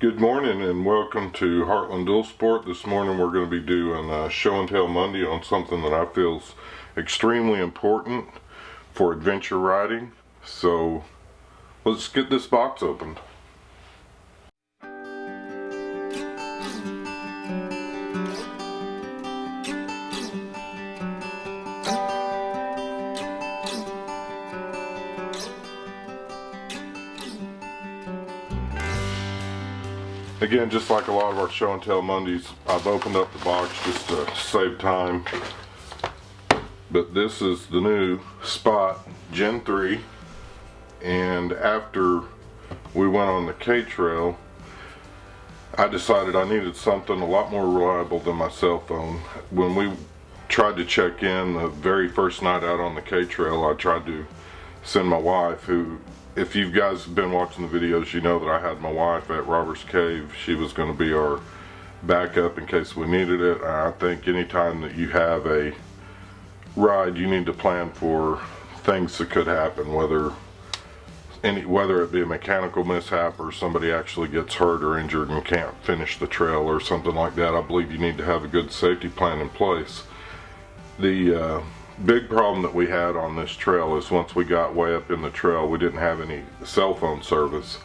Good morning and welcome to Heartland Dual Sport. This morning we're going to be doing a show and tell Monday on something that I feel is extremely important for adventure riding. So let's get this box opened. Again, just like a lot of our show and tell Mondays, I've opened up the box just to save time. But this is the new Spot Gen 3, and after we went on the K Trail, I decided I needed something a lot more reliable than my cell phone. When we tried to check in the very first night out on the K Trail, I tried to send my wife, who, if you guys have been watching the videos, you know that I had my wife at Robbers Cave. She was going to be our backup in case we needed it. I think anytime that you have a ride, you need to plan for things that could happen, whether it be a mechanical mishap or somebody actually gets hurt or injured and can't finish the trail or something like that. I believe you need to have a good safety plan in place. The big problem that we had on this trail is once we got way up in the trail, we didn't have any cell phone service.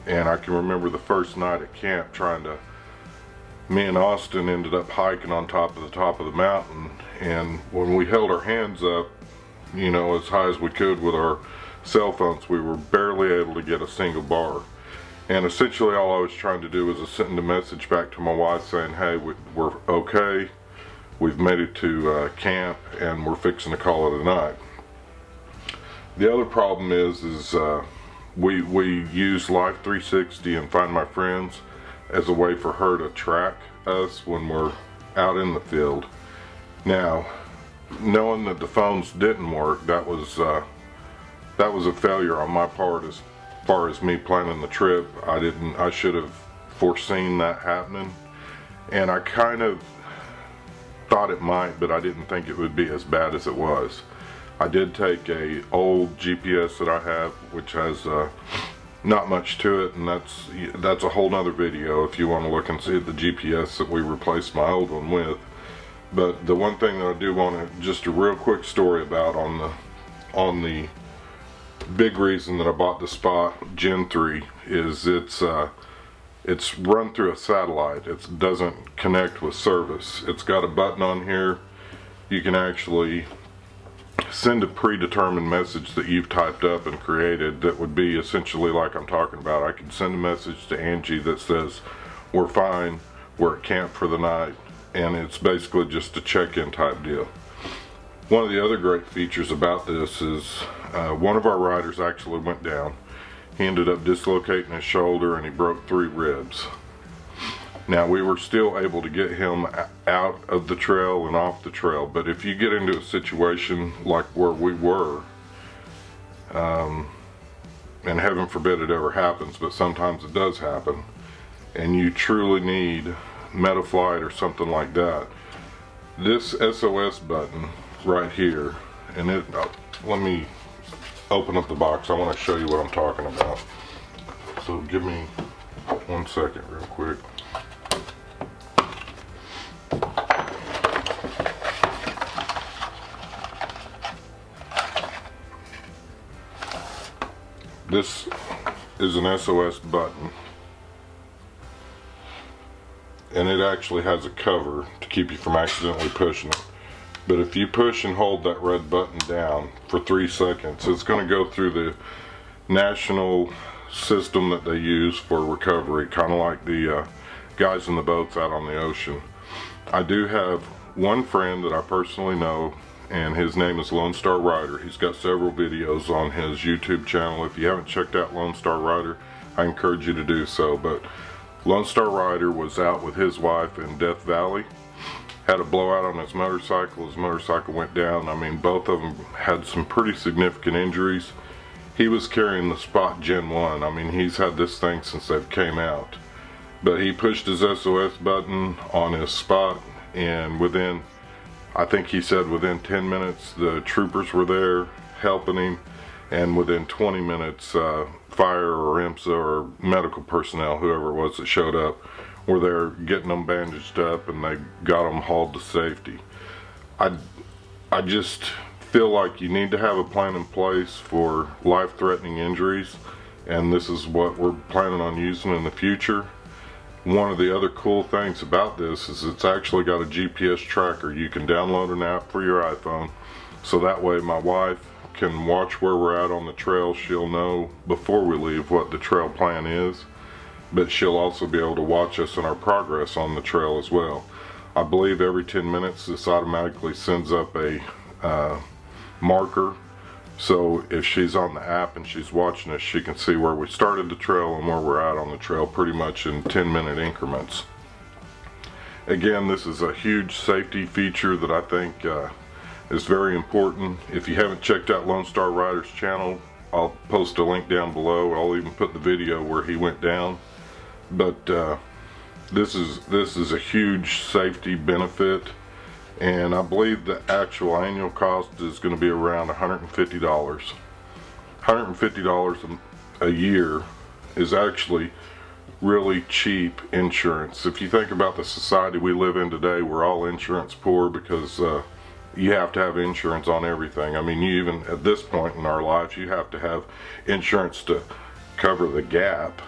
And I can remember the first night at camp me and Austin ended up hiking on top of the mountain, and when we held our hands up, you know, as high as we could with our cell phones, we were barely able to get a single bar. And essentially all I was trying to do was to send a message back to my wife saying, hey, we're okay, we've made it to camp, and we're fixing to call it a night. The other problem is we use Life 360 and Find My Friends as a way for her to track us when we're out in the field. Now, knowing that the phones didn't work, that was a failure on my part as far as me planning the trip. I should have foreseen that happening, and I kind of thought it might, but I didn't think it would be as bad as it was. I did take a old GPS that I have, which has not much to it, and that's a whole nother video if you want to look and see the GPS that we replaced my old one with. But the one thing that I do want to, just a real quick story about on the big reason that I bought the Spot Gen 3 is it's run through a satellite. It doesn't connect with service. It's got a button on here. You can actually send a predetermined message that you've typed up and created that would be essentially like I'm talking about. I can send a message to Angie that says, we're fine, we're at camp for the night, and it's basically just a check-in type deal. One of the other great features about this is one of our riders actually went down. He ended up dislocating his shoulder and he broke 3 ribs. Now, we were still able to get him out of the trail and off the trail, but if you get into a situation like where we were, and heaven forbid it ever happens, but sometimes it does happen, and you truly need Metaflight or something like that, this SOS button right here, and let me open up the box. I want to show you what I'm talking about. So give me 1 second real quick. This is an SOS button, and it actually has a cover to keep you from accidentally pushing it. But if you push and hold that red button down for 3 seconds, it's going to go through the national system that they use for recovery, kind of like the guys in the boats out on the ocean. I do have one friend that I personally know, and his name is Lone Star Rider. He's got several videos on his YouTube channel. If you haven't checked out Lone Star Rider, I encourage you to do so. But Lone Star Rider was out with his wife in Death Valley, had a blowout on his motorcycle went down. I mean, both of them had some pretty significant injuries. He was carrying the Spot Gen 1. I mean, he's had this thing since they've came out. But he pushed his SOS button on his Spot, and I think he said within 10 minutes, the troopers were there helping him. and within 20 minutes, fire or IMSA or medical personnel, whoever it was that showed up, were there getting them bandaged up, and they got them hauled to safety. I just feel like you need to have a plan in place for life-threatening injuries, and this is what we're planning on using in the future. One of the other cool things about this is it's actually got a GPS tracker. You can download an app for your iPhone, so that way my wife can watch where we're at on the trail. She'll know before we leave what the trail plan is, but she'll also be able to watch us in our progress on the trail as well. I believe every 10 minutes this automatically sends up a marker, so if she's on the app and she's watching us, she can see where we started the trail and where we're at on the trail, pretty much in 10-minute increments. Again, this is a huge safety feature that I think is very important. If you haven't checked out Lone Star Rider's channel, I'll post a link down below. I'll even put the video where he went down. But this is a huge safety benefit, and I believe the actual annual cost is going to be around $150. $150 a year is actually really cheap insurance. If you think about the society we live in today, we're all insurance poor because you have to have insurance on everything. I mean, you even at this point in our lives, you have to have insurance to cover the gap,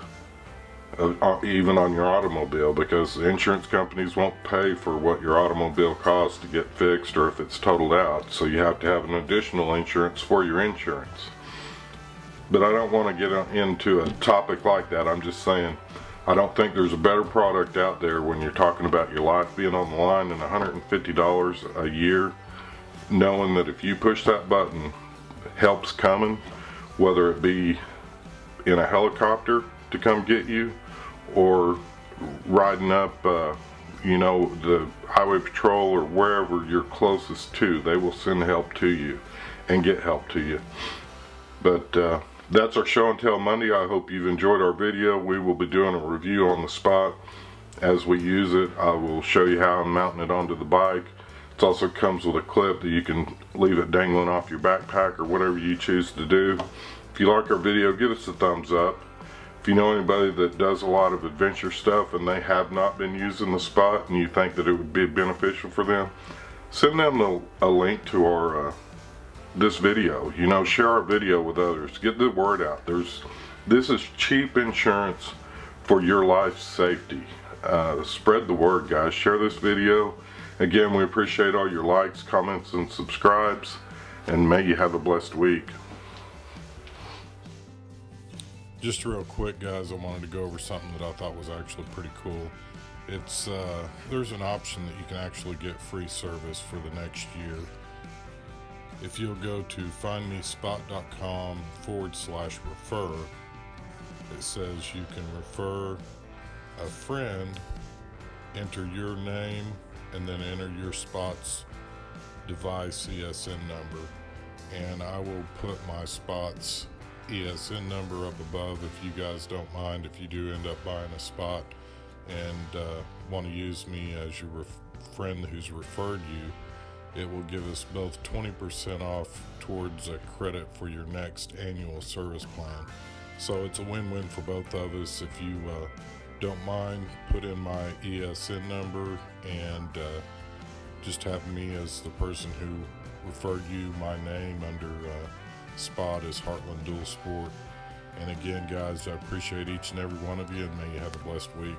even on your automobile, because the insurance companies won't pay for what your automobile costs to get fixed or if it's totaled out. So you have to have an additional insurance for your insurance. But I don't want to get into a topic like that. I'm just saying, I don't think there's a better product out there when you're talking about your life being on the line, than $150 a year, knowing that if you push that button, help's coming, whether it be in a helicopter to come get you, or riding up, you know, the highway patrol or wherever you're closest to. They will send help to you and get help to you. But that's our show and tell Monday. I hope you've enjoyed our video. We will be doing a review on the spot as we use it. I will show you how I'm mounting it onto the bike. It also comes with a clip that you can leave it dangling off your backpack or whatever you choose to do. If you like our video, give us a thumbs up. If you know anybody that does a lot of adventure stuff and they have not been using the spot and you think that it would be beneficial for them, send them a link to our this video. You know, share our video with others. Get the word out. This is cheap insurance for your life safety. Spread the word, guys. Share this video. Again, we appreciate all your likes, comments, and subscribes, and may you have a blessed week. Just real quick, guys, I wanted to go over something that I thought was actually pretty cool. It's there's an option that you can actually get free service for the next year. If you'll go to findmespot.com/refer, it says you can refer a friend, enter your name, and then enter your spot's device ESN number, and I will put my spot's ESN number up above if you guys don't mind. If you do end up buying a spot and want to use me as your friend who's referred you, it will give us both 20% off towards a credit for your next annual service plan. So it's a win-win for both of us. If you don't mind, put in my ESN number and just have me as the person who referred you. My name under spot is Heartland Dual Sport. And again, guys, I appreciate each and every one of you, and may you have a blessed week.